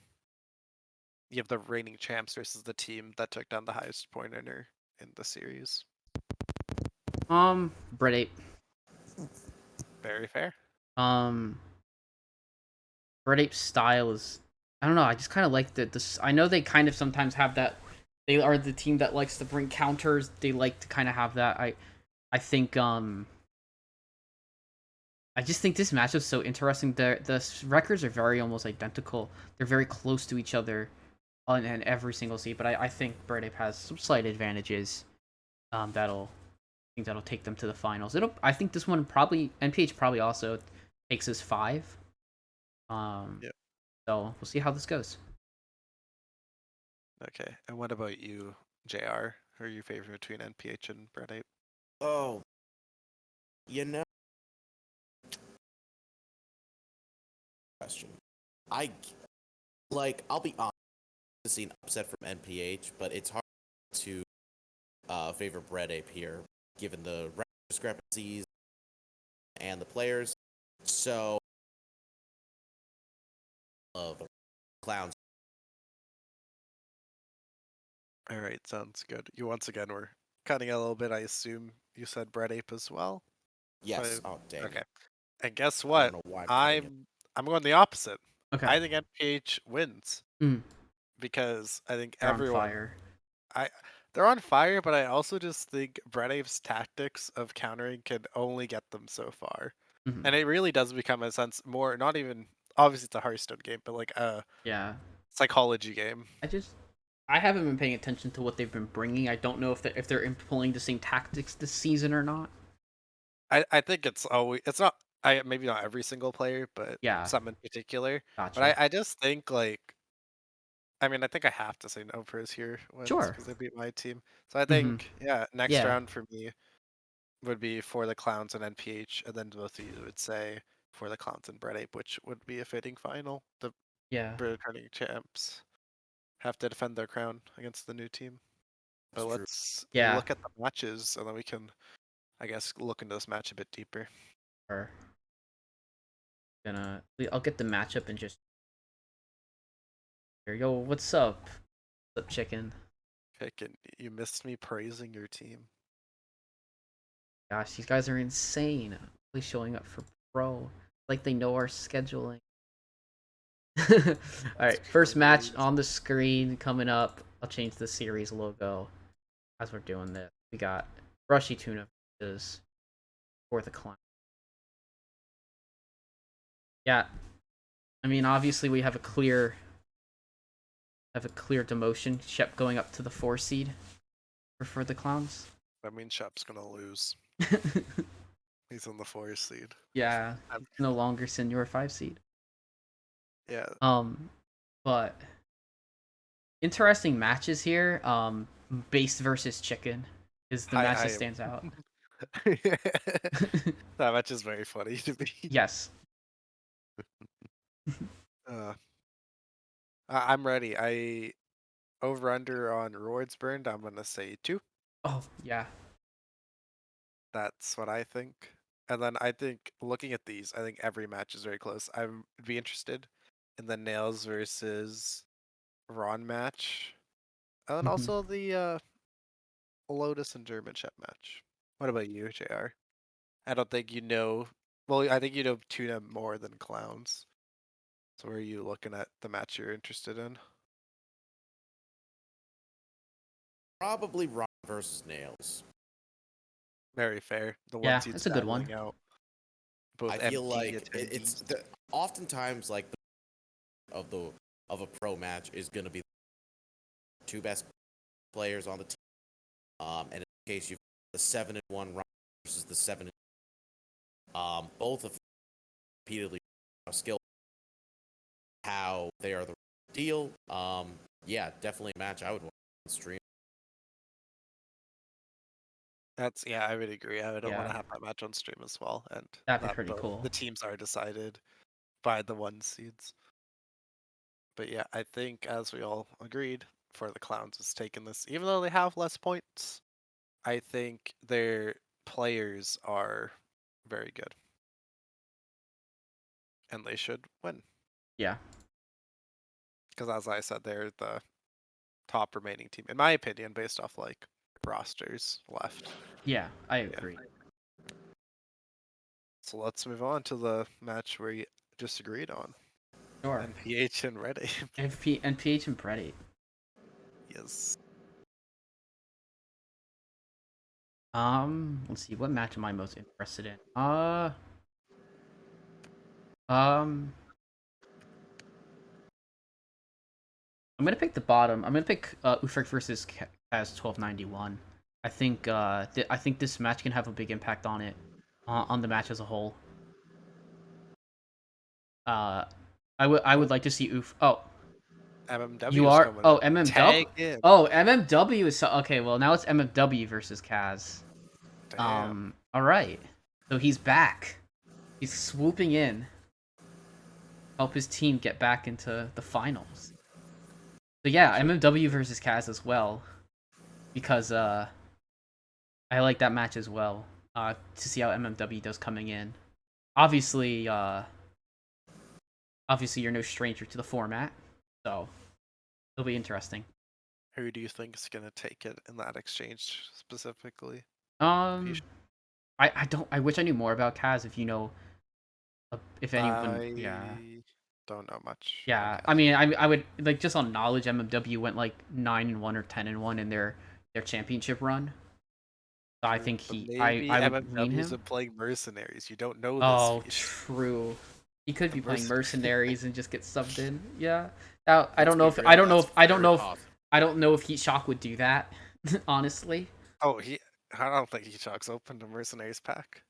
You have the reigning champs versus the team that took down the highest point earner in the series. Bread Ape. Very fair. Bread Ape's style is, I don't know. I just kind of like this. I know they kind of sometimes have that. They are the team that likes to bring counters. They like to kind of have that. I think I just think this match is so interesting. The records are very almost identical. They're very close to each other on every single seed. But I think Bird Ape has some slight advantages. That'll I think that'll take them to the finals. I think this one probably NPH probably also takes us 5. Yep. So we'll see how this goes. Okay. And what about you, JR? Who are you favorite between NPH and Brett Ape? Oh, you know. Question. I'll be honest, to see an upset from NPH, but it's hard to favor Bread Ape here, given the record discrepancies and the players. So, the Clowns. All right, sounds good. You once again were cutting a little bit. I assume you said Brett Ape as well. Yes. So, Oh, dang. okay. And guess I what? don't know why I'm cutting it. I'm going the opposite. Okay. I think NPH wins Mm, because I think they're on everyone fire. I they're on fire, but I also just think Brett Ape's tactics of countering can only get them so far. Mhm. And it really does become a sense more not even obviously it's a Hearthstone game, but like a Yeah. psychology game. I haven't been paying attention to what they've been bringing. I don't know if they're employing the same tactics this season or not. I think it's always it's not I maybe not every single player, but Yeah. some in particular. But Gotcha. I just think like I mean I think I have to say no Pris here wins Sure. because they beat my team. So I Mm-hmm. think yeah, next Yeah. round for me would be For the Clowns and NPH, and then both of you would say For the Clowns and Bread Ape, which would be a fitting final. The Yeah. returning champs have to defend their crown against the new team. But That's true. let's Yeah. look at the matches, and then we can, I guess, look into this match a bit deeper. Or I'll get the matchup and just here. Yo, what's up? What's up, chicken? Chicken, you missed me praising your team. Gosh, these guys are insane. Really showing up for pro. Like they know our scheduling. Alright, first match crazy. on the screen coming up. I'll change the series logo as we're doing this. We got Brushy Tuna versus For the Clown. Yeah. I mean obviously we have a clear demotion. Shep going up to the 4 seed for the Clowns. That means Shep's gonna lose. He's on the 4 seed. Yeah, no longer senior 5 seed. Yeah. But interesting matches here. Base versus chicken is the match that stands out. That match is very funny to me. Yes. I'm ready. over under on rewards burned, I'm gonna say 2. Oh yeah. That's what I think. And then I think looking at these, I think every match is very close. I'd be interested in the Nails versus Ron match. And then Mhm. also the Lotus and German Chef match. What about you, JR? I don't think you know. Well, I think you know Tuna more than Clowns. So where are you looking at the match you're interested in? Probably Ron versus Nails. Very fair. The one Yeah, seeds it's a good one. battling out both I feel MT like it's attendees. oftentimes like of a pro match is going to be the two best players on the team. And in this case, you've the 7-1 Ron versus the 7. Both of repeatedly skill how they are the deal. Yeah, definitely a match I would want to stream. That's yeah, I would agree. I would want Yeah, to have that match on stream as well, and that'd be that pretty both cool. the teams are decided by the one seeds. But yeah, I think as we all agreed, for the Clowns is taking this, even though they have less points, I think their players are very good, and they should win. Yeah. Because as I said, they're the top remaining team, in my opinion, based off like rosters left. Yeah, I Yeah. agree. So let's move on to the match where you disagreed on. Sure. NPH and Reddit. And PH and Predate. Yes. Let's see, what match am I most interested in? Um, I'm gonna pick the bottom. I'm gonna pick Ufric versus Kaz 1291. I think I think this match can have a big impact on the match as a whole. Uh, I would like to see Uf. Oh, MMW you is are. coming Oh, in. MMW. Tag in. Oh, MMW is okay. Well, now it's MMW versus Kaz. Damn. All right. So he's back. He's swooping in, help his team get back into the finals. So yeah, Should MMW versus Kaz as well, because I like that match as well. To see how MMW does coming in. Obviously, obviously you're no stranger to the format, so it'll be interesting. who do you think is gonna take it in that exchange specifically? Um, I don't. I wish I knew more about Kaz. If you know, if anyone, yeah, I don't know much about yeah. I Kaz. mean, I would like just on knowledge. MMW went like 9-1 or 10-1 in their championship run. So I think But I maybe I would lean MMW's him. been playing mercenaries. You don't know this Oh, feast. true. He could The be playing mercenary. mercenaries and just get subbed in. Yeah. Now, I Let's don't know be if real. That's very possible. I don't know if Heat Shock would do that. Honestly. Oh, I don't think he chalks open the mercenaries pack.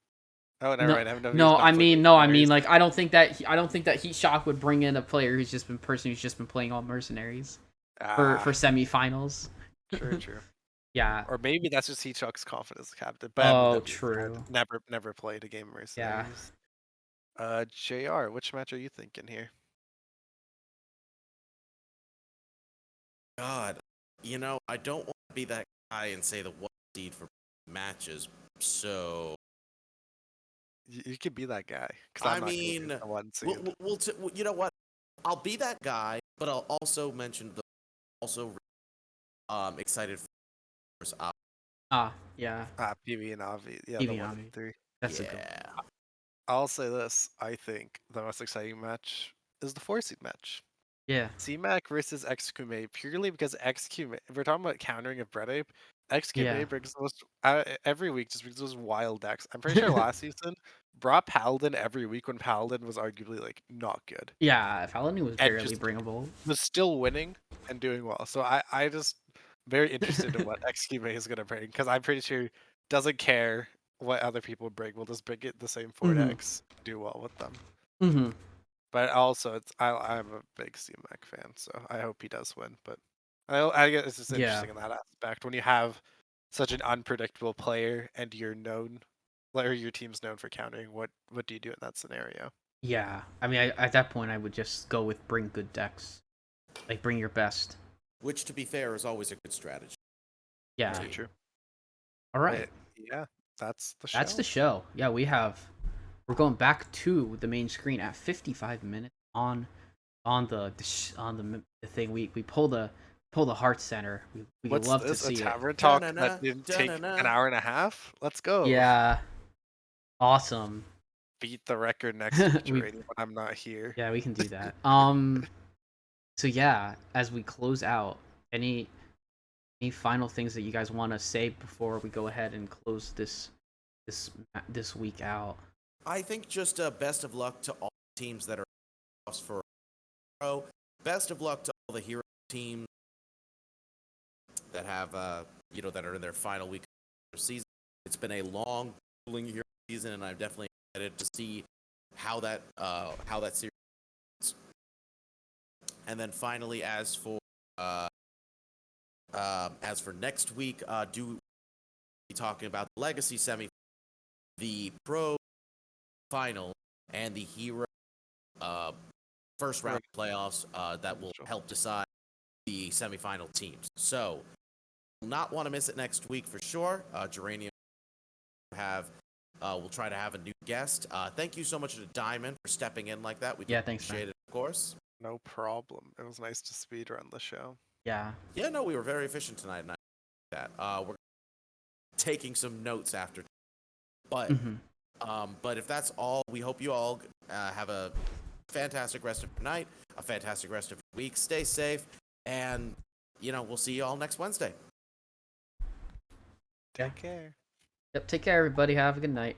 Oh, never No, mind. MMW's no. not playing I mean, mercenaries. like, I don't think that Heat Shock would bring in a player who's just been playing all mercenaries for Ah, semifinals. true. Yeah. Or maybe that's just Heatchuck's confidence captain. But Oh, MMW true. never played a game of Yeah. mercenaries. JR, which match are you thinking here? God, I don't want to be that guy and say the one seed for matches. So You could be that guy because I I'm not gonna be mean, the one we'll, seed. we'll, we'll you know what? I'll be that guy, but I'll also mention the also excited for Yeah. PV and Avi, yeah, the PV 1 and 3. That's a good one. yeah. I'll say this: I think the most exciting match is the 4 seed match. Yeah. CMAC versus XQMA purely because XQMA. If we're talking about countering of Bread Ape, Yeah. XQMA brings the most every week. Just brings those wild decks. I'm pretty sure last season brought Paladin every week when Paladin was arguably like not good Yeah, Paladin was and barely just bringable. was still winning and doing well. So I just very interested in what XQMA is gonna bring because I'm pretty sure doesn't care what other people bring. We'll just bring it the same 4 Mhm. decks, do well with them. Mhm. But also, I'm a big CMAC fan, so I hope he does win. But I guess it's just Yeah. interesting in that aspect when you have such an unpredictable player and you're known, or your team's known for countering. What do you do in that scenario? Yeah. I mean, at that point, I would just go with bring good decks. Like, bring your best. which, to be fair, is always a good strategy. Yeah. Very true. All right. But, yeah, that's the show. That's the show. Yeah, we're going back to the main screen at 55 minutes on the thing. We pull the heart center. We would What's love to this? A see it. tavern talk Da-na-na, that didn't take da-na-na. an hour and a half? Let's go. Yeah. Awesome. Beat the record next week, We- Geranium, when I'm not here. Yeah, we can do that. So yeah, as we close out, any final things that you guys want to say before we go ahead and close this week out? I think just best of luck to all teams that are for pro. Best of luck to all the hero teams that have that are in their final week of their season. It's been a long, grueling hero season, and I'm definitely excited to see how that series. And then finally, as for next week, do be talking about the legacy semi, the pro final, and the hero first round playoffs that will help decide the semifinal teams. So, will not want to miss it next week for sure. Geranium we'll try to have a new guest. Thank you so much to Diamond for stepping in like that. We do Thanks, appreciate it, of course. No problem. It was nice to speedrun the show. Yeah. Yeah, no, we were very efficient tonight, and I like that. We're taking some notes after, but but if that's all, we hope you all have a fantastic rest of your night, a fantastic rest of your week. Stay safe, and we'll see you all next Wednesday. Take care. Yep. Take care, everybody. Have a good night.